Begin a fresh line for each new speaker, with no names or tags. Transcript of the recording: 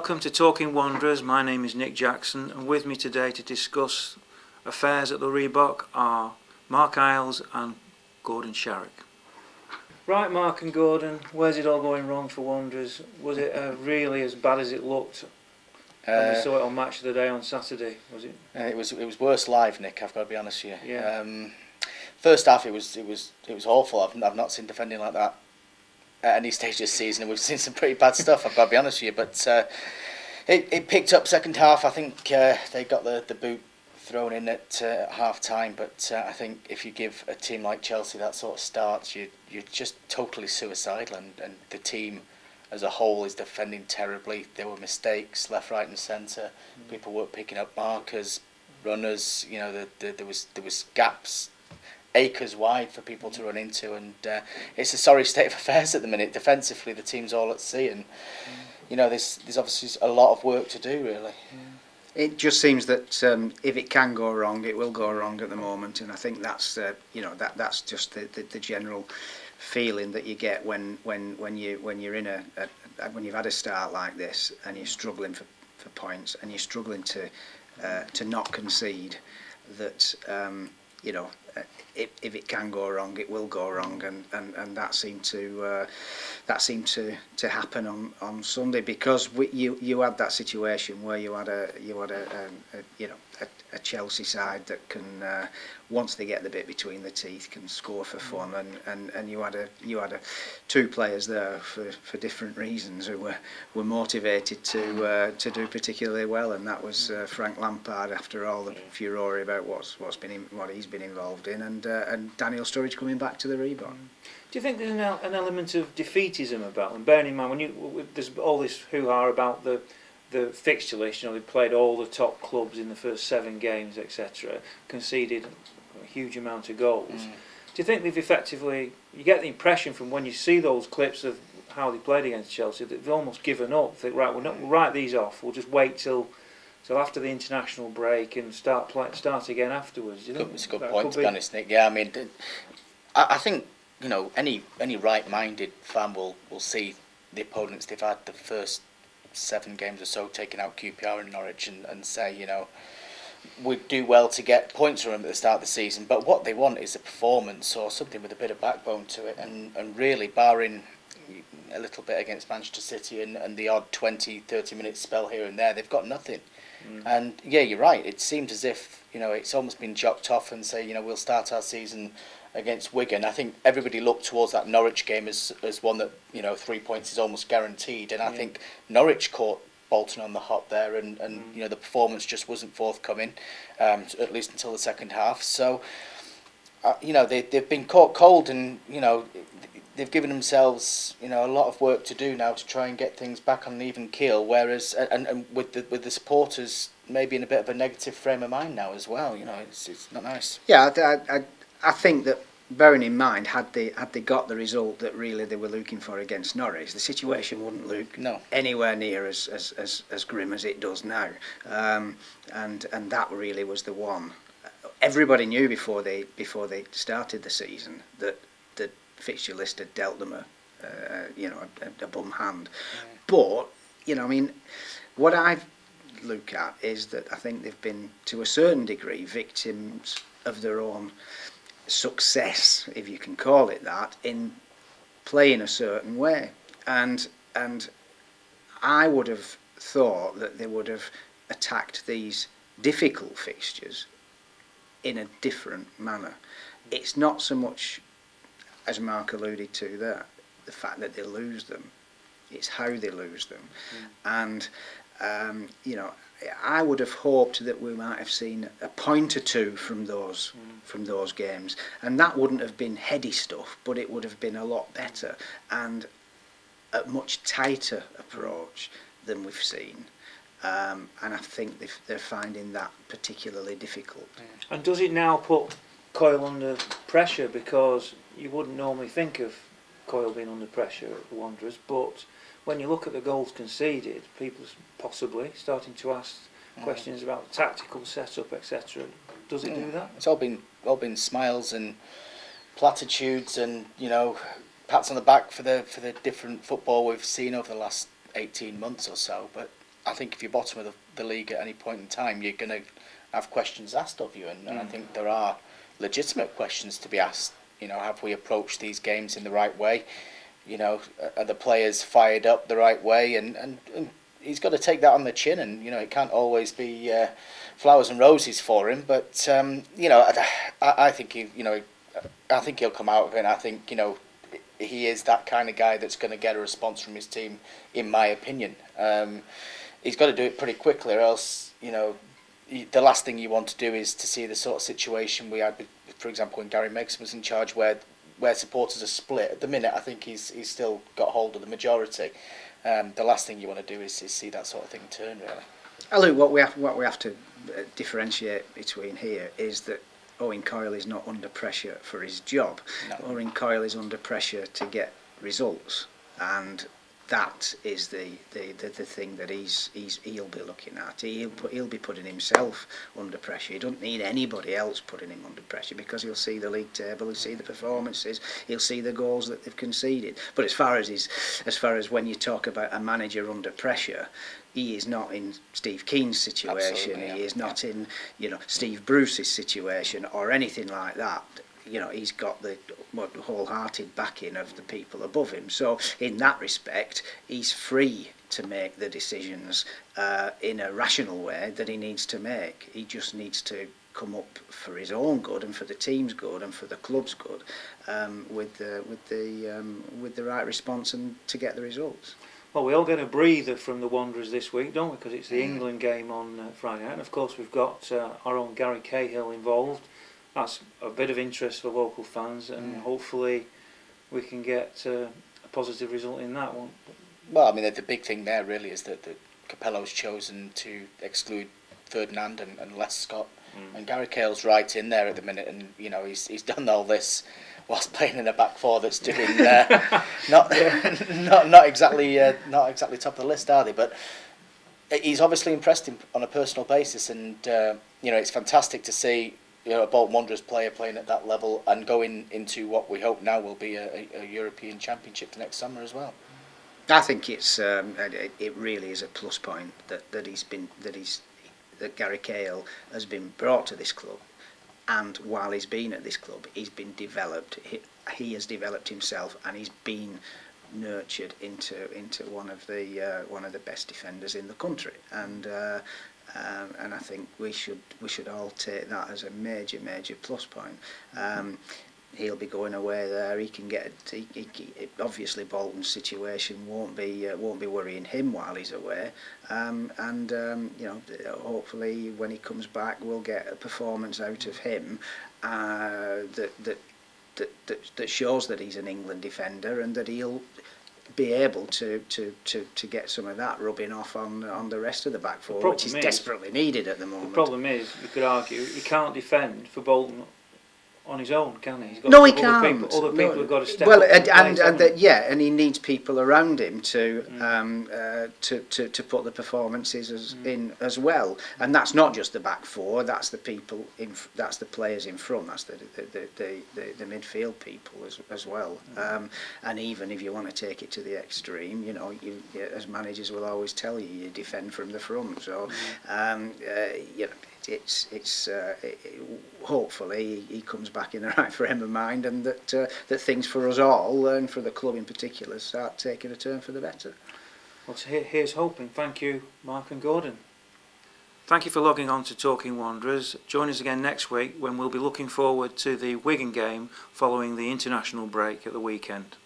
Welcome to Talking Wanderers. My name is Nick Jackson, and with me today to discuss affairs at the Reebok are Mark Isles and Gordon Sharrock. Right, Mark and Gordon, where's it all going wrong for Wanderers? Was it really as bad as it looked? And we saw it on Match of the Day on Saturday, was it?
It was worse live, Nick. I've got to be honest with you.
Yeah.
First half, it was awful. I've not seen defending like that at any stage this season, and we've seen some pretty bad stuff. I've got to be honest with you, but it picked up second half. I think they got the boot thrown in at half time, but I think if you give a team like Chelsea that sort of start, you're just totally suicidal, and the team as a whole is defending terribly. There were mistakes left, right, and centre. People weren't picking up markers, runners. You know, there was gaps acres wide for people to run into, and it's a sorry state of affairs at the minute. Defensively, the team's all at sea, and you know there's obviously a lot of work to do, really.
It just seems that if it can go wrong, it will go wrong at the moment, and I think that's that's just the general feeling that you get when you're in when you've had a start like this and you're struggling for points and you're struggling to not concede. That if it can go wrong, it will go wrong, and that seemed to happen on Sunday, because you had that situation where you had a Chelsea side that can once they get the bit between the teeth can score for fun, and you had two players there for different reasons who were motivated to do particularly well, and that was Frank Lampard, after all the furore about what he's been involved in, and Daniel Sturridge coming back to the Reebok.
Do you think there's an element of defeatism about them? Bearing in mind there's all this hoo-ha about the fixture list. You know, they played all the top clubs in the first 7 games, etc. Conceded a huge amount of goals. Do you think they've effectively? You get the impression from when you see those clips of how they played against Chelsea that they've almost given up. Think, right, we'll write these off. We'll just wait till after the international break and start again afterwards. Do you think
it's a good point, to be honest, Nick. Yeah, I mean, I think any right-minded fan will see the opponents they've had the first 7 games or so, taking out QPR and Norwich, and say, we do well to get points from them at the start of the season, but what they want is a performance or something with a bit of backbone to it, and really, barring a little bit against Manchester City and the odd 20-30 minute spell here and there, they've got nothing. And yeah, you're right, it seems as if it's almost been jocked off and say we'll start our season against Wigan. I think everybody looked towards that Norwich game as one that 3 points is almost guaranteed, and I think Norwich caught Bolton on the hop there, and the performance just wasn't forthcoming, at least until the second half. So they've been caught cold, and they've given themselves a lot of work to do now to try and get things back on an even keel. Whereas and with the supporters maybe in a bit of a negative frame of mind now as well. It's not nice.
Yeah, I think that, bearing in mind, had they got the result that really they were looking for against Norwich, the situation wouldn't look anywhere near as grim as it does now. And that really was the one. Everybody knew before they started the season that the fixture list had dealt them a bum hand. But what I look at is that I think they've been, to a certain degree, victims of their own success, if you can call it that, in playing a certain way, and I would have thought that they would have attacked these difficult fixtures in a different manner. It's not so much, as Mark alluded to there, the fact that they lose them, it's how they lose them. And I would have hoped that we might have seen a point or two from those games, and that wouldn't have been heady stuff, but it would have been a lot better and a much tighter approach than we've seen. And I think they're finding that particularly difficult.
And does it now put Coyle under pressure? Because you wouldn't normally think of Coyle being under pressure at the Wanderers, but when you look at the goals conceded, people possibly starting to ask questions about tactical setup, etc. Does it do that?
It's all been smiles and platitudes and pats on the back for the different football we've seen over the last 18 months or so. But I think if you're bottom of the league at any point in time, you're going to have questions asked of you, and I think there are legitimate questions to be asked. You know, have we approached these games in the right way? You know, are the players fired up the right way? And he's got to take that on the chin, and you know, it can't always be flowers and roses for him. But you know, I think I think he'll come out of it. And I think, you know, he is that kind of guy that's going to get a response from his team, in my opinion. He's got to do it pretty quickly, or else, you know, the last thing you want to do is to see the sort of situation we had, for example, when Gary Megson was in charge, where supporters are split. At the minute, I think he's still got hold of the majority. The last thing you want to do is see that sort of thing turn, really.
Luke, what we have to differentiate between here is that Owen Coyle is not under pressure for his job.
No.
Owen Coyle is under pressure to get results, and that is the thing that he'll be looking at. He'll be putting himself under pressure. He doesn't need anybody else putting him under pressure, because he'll see the league table, he'll see the performances, he'll see the goals that they've conceded. But as far as when you talk about a manager under pressure, he is not in Steve Keane's situation.
Yeah.
He is not in, you know, Steve Bruce's situation or anything like that. You know, he's got the wholehearted backing of the people above him. So in that respect, he's free to make the decisions in a rational way that he needs to make. He just needs to come up for his own good and for the team's good and for the club's good with the right response and to get the results.
Well, we all get a breather from the Wanderers this week, don't we? Because it's the England game on Friday night. And of course, we've got our own Gary Cahill involved. That's a bit of interest for local fans, and hopefully we can get a positive result in that one.
Well, I mean, the big thing there really is that Capello's chosen to exclude Ferdinand and Les Scott, and Gary Cahill's right in there at the minute, and you know, he's done all this whilst playing in a back four that's doing not exactly top of the list, are they? But he's obviously impressed him on a personal basis, and you know, it's fantastic to see, you know, a Bolton Wanderers player playing at that level and going into what we hope now will be a European Championship the next summer as well.
I think it really is a plus point that Gary Cahill has been brought to this club, and while he's been at this club, he's been developed. He has developed himself, and he's been nurtured into one of the best defenders in the country, and I think we should all take that as a major plus point. He'll be going away there. He can get. Obviously, Bolton's situation won't be worrying him while he's away. You know, hopefully when he comes back, we'll get a performance out of him that shows that he's an England defender, and that he'll be able to get some of that rubbing off on the rest of the back four, which is desperately needed at the moment.
The problem is, you could argue, he can't defend for Bolton on his own, can he? He's got
no, he can't.
Other people have got to step
up.
And
he needs people around him to put the performances in as well. And that's not just the back four. That's the people that's the players in front. That's the midfield people as well. And even if you want to take it to the extreme, you know, you as managers will always tell you, you defend from the front. So you know, it's hopefully he comes back in the right frame of mind, and that things for us all, and for the club in particular, start taking a turn for the better.
Well, here's hoping. Thank you, Mark and Gordon. Thank you for logging on to Talking Wanderers. Join us again next week when we'll be looking forward to the Wigan game following the international break at the weekend.